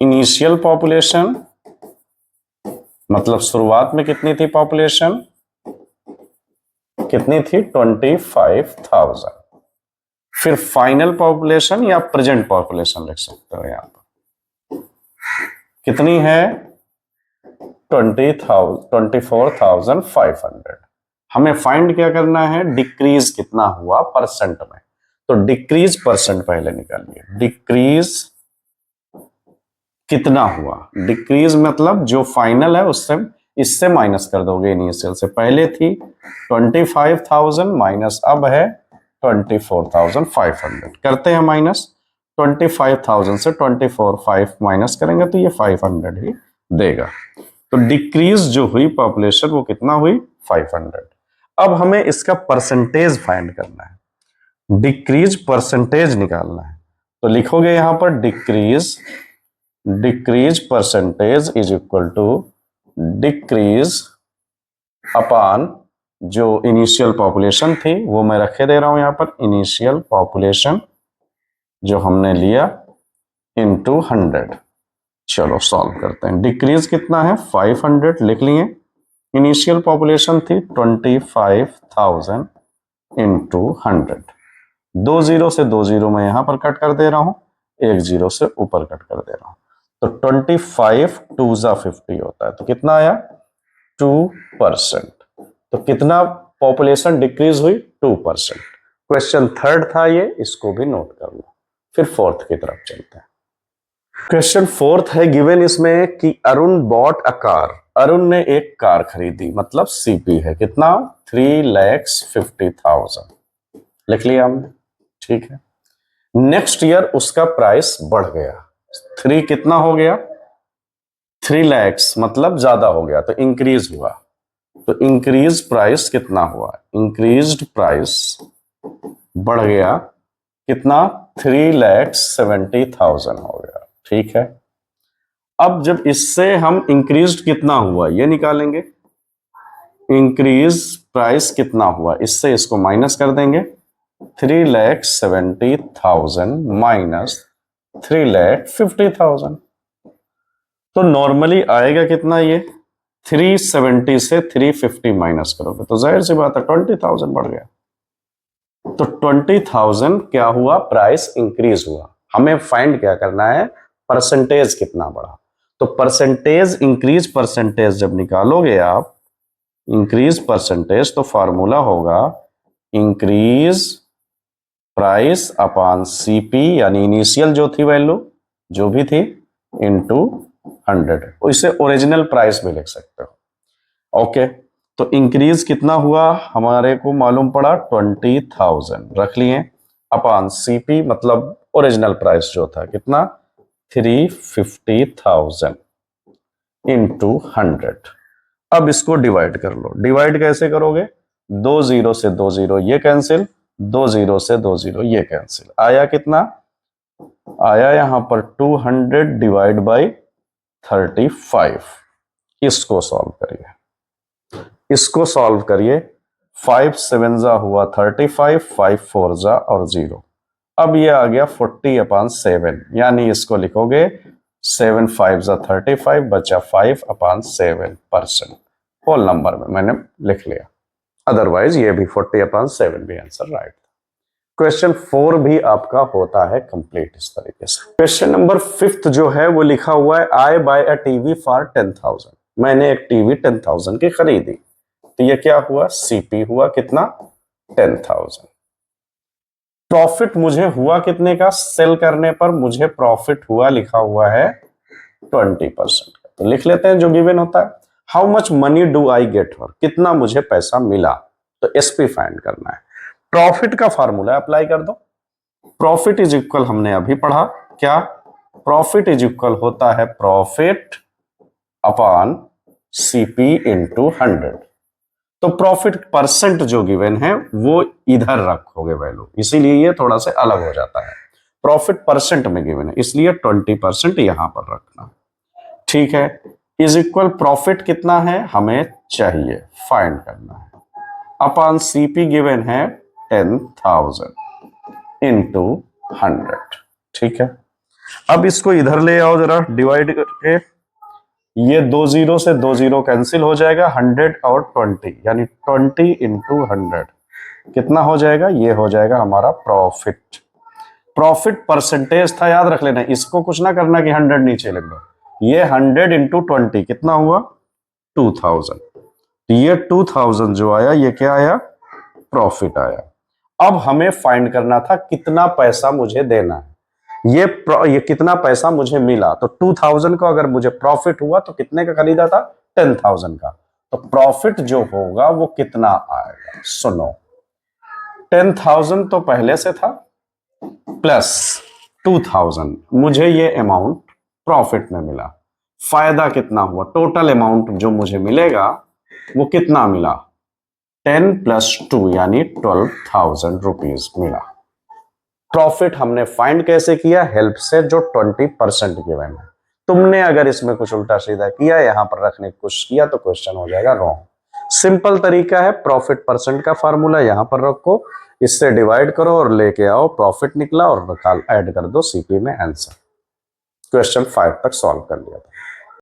Initial population मतलब शुरुआत में कितनी थी पॉपुलेशन, कितनी थी 25,000। फिर फाइनल पॉपुलेशन या प्रेजेंट पॉपुलेशन लिख सकते हो यहां पर, कितनी है 24,500। हमें फाइंड क्या करना है, डिक्रीज कितना हुआ परसेंट में, तो डिक्रीज परसेंट पहले निकालिए। डिक्रीज कितना हुआ, डिक्रीज मतलब जो फाइनल है उससे इससे माइनस कर दोगे इनिशियल से। पहले थी 25,000 माइनस अब है 24,500। करते हैं माइनस, 25,000 से 24,500 माइनस करेंगे तो ये 500 ही देगा। तो डिक्रीज जो हुई पॉपुलेशन वो कितना हुई 500। अब हमें इसका परसेंटेज फाइंड करना है, डिक्रीज परसेंटेज निकालना है। तो लिखोगे यहां पर decrease percentage is equal to decrease upon जो इनिशियल पॉपुलेशन थी वो मैं रखे दे रहा हूं यहां पर, इनिशियल पॉपुलेशन जो हमने लिया इनटू 100। चलो सॉल्व करते हैं। डिक्रीज कितना है 500 लिख लिए, इनिशियल पॉपुलेशन थी 25,000 इंटू 100। 2 जीरो से 2 जीरो मैं यहां पर कट कर दे रहा हूं, 1 जीरो से ऊपर कट कर दे रहा हूं। तो 25 2 जा 50 होता है, तो कितना आया 2%। तो कितना पॉपुलेशन डिक्रीज हुई 2%। क्वेश्चन थर्ड था ये, इसको भी नोट कर लो। फिर फोर्थ की तरफ चलते हैं। क्वेश्चन फोर्थ है गिवन इसमें कि Arun bought a car, Arun ने एक कार खरीदी, मतलब सीपी है कितना 3,50,000 लिख लिया हमने, ठीक है। नेक्स्ट ईयर उसका प्राइस बढ़ गया, 3 कितना हो गया 3 lakhs मतलब ज्यादा हो गया, तो इंक्रीज हुआ। तो इंक्रीज प्राइस कितना हुआ, इंक्रीज्ड प्राइस बढ़ गया कितना 3,70,000 हो गया, ठीक है। अब जब इससे हम इंक्रीज्ड कितना हुआ ये निकालेंगे, इंक्रीज प्राइस कितना हुआ, इससे इसको माइनस कर देंगे, 3,70,000 माइनस 3,50,000। तो नॉर्मली आएगा कितना ये 370 से 350 माइनस करोगे तो जाहिर सी बात है 20,000 बढ़ गया। तो 20,000 क्या हुआ, प्राइस इंक्रीज हुआ। हमें फाइंड क्या करना है, परसेंटेज कितना बढ़ा। तो परसेंटेज इंक्रीज परसेंटेज जब निकालोगे आप, इंक्रीज परसेंटेज, तो फार्मूला होगा इंक्रीज प्राइस अपॉन सीपी, यानी इनिशियल जो थी वैल्यू जो भी थी इनटू 100। इसे ओरिजिनल प्राइस भी लिख सकते हो, ओके। तो इंक्रीज कितना हुआ हमारे को मालूम पड़ा 20,000 रख लिए, अपॉन सीपी मतलब ओरिजिनल प्राइस जो था कितना 350,000 इंटू 100। अब इसको डिवाइड कर लो, डिवाइड कैसे करोगे, 2 जीरो से 2 जीरो ये कैंसिल, 2 जीरो से 2 जीरो ये कैंसिल, आया कितना, आया यहां पर 200 डिवाइड बाई 35। इसको सॉल्व करिए, इसको सॉल्व करिए, 5 7 जा हुआ 35, 5 4 जा और 0। अब ये आ गया 40/7, यानी इसको लिखोगे 7 5 जा 35 बचा 5/7%। होल नंबर में मैंने लिख लिया, अदरवाइज ये भी 40/7 भी आंसर राइट। क्वेश्चन 4 भी आपका होता है कंप्लीट इस तरीके से। क्वेश्चन नंबर 5 जो है वो लिखा हुआ है आई बाय अ टीवी फॉर 10,000, मैंने एक टीवी 10,000 की खरीदी। तो ये क्या हुआ, सीपी हुआ कितना 10,000। प्रॉफिट मुझे हुआ कितने का, सेल करने पर मुझे प्रॉफिट हुआ, लिखा हुआ है 20% का। तो लिख लेते हैं जो गिवन होता है, how much money do I get for, कितना मुझे पैसा मिला। तो एसपी फाइंड करना है। प्रॉफिट का फार्मूला अप्लाई कर दो, प्रॉफिट इज इक्वल हमने अभी पढ़ा क्या, प्रॉफिट इज इक्वल होता है प्रॉफिट अपॉन सीपी इंटू 100। तो प्रॉफिट परसेंट जो गिवन है वो इधर रखोगे वैल्यू, इसीलिए ये थोड़ा सा अलग हो जाता है। प्रॉफिट परसेंट में गिवन है इसलिए 20% यहां पर रखना, ठीक है। इज इक्वल प्रॉफिट कितना है हमें चाहिए फाइंड करना है, अपॉन सीपी गिवन है 10,000 इंटू 100, ठीक है। अब इसको इधर ले आओ जरा डिवाइड करके, ये 2 जीरो से 2 जीरो कैंसिल हो जाएगा, 100 और 20 यानी 20 इंटू 100 कितना हो जाएगा, ये हो जाएगा हमारा प्रॉफिट। प्रॉफिट परसेंटेज था, याद रख लेना, इसको कुछ ना करना कि 100 नीचे लिख दो, ये 100 इंटू 20 कितना हुआ 2000। ये 2000 जो आया ये क्या आया, प्रॉफिट आया। अब हमें फाइंड करना था कितना पैसा मुझे देना है, ये कितना पैसा मुझे मिला, तो 2000 को अगर मुझे प्रॉफिट हुआ तो कितने का खरीदा था, 10,000 का, तो प्रॉफिट जो होगा वो कितना आएगा। सुनो 10,000 तो पहले से था प्लस 2000 मुझे ये अमाउंट प्रॉफिट में मिला, फायदा कितना हुआ, टोटल अमाउंट जो मुझे मिलेगा वो कितना मिला, 10 प्लस 2 यानी 12,000 रुपीज मिला। प्रॉफिट हमने फाइंड कैसे किया, हेल्प से जो 20% गिवन है। तुमने अगर इसमें कुछ उल्टा सीधा किया, यहां पर रखने की कोशिश किया तो क्वेश्चन हो जाएगा रॉन्ग। सिंपल तरीका है, प्रॉफिट परसेंट का फार्मूला यहां पर रखो, इससे डिवाइड करो और लेके आओ, प्रॉफिट निकला और ऐड कर दो सीपी में आंसर। क्वेश्चन 5 तक सॉल्व कर लिया था।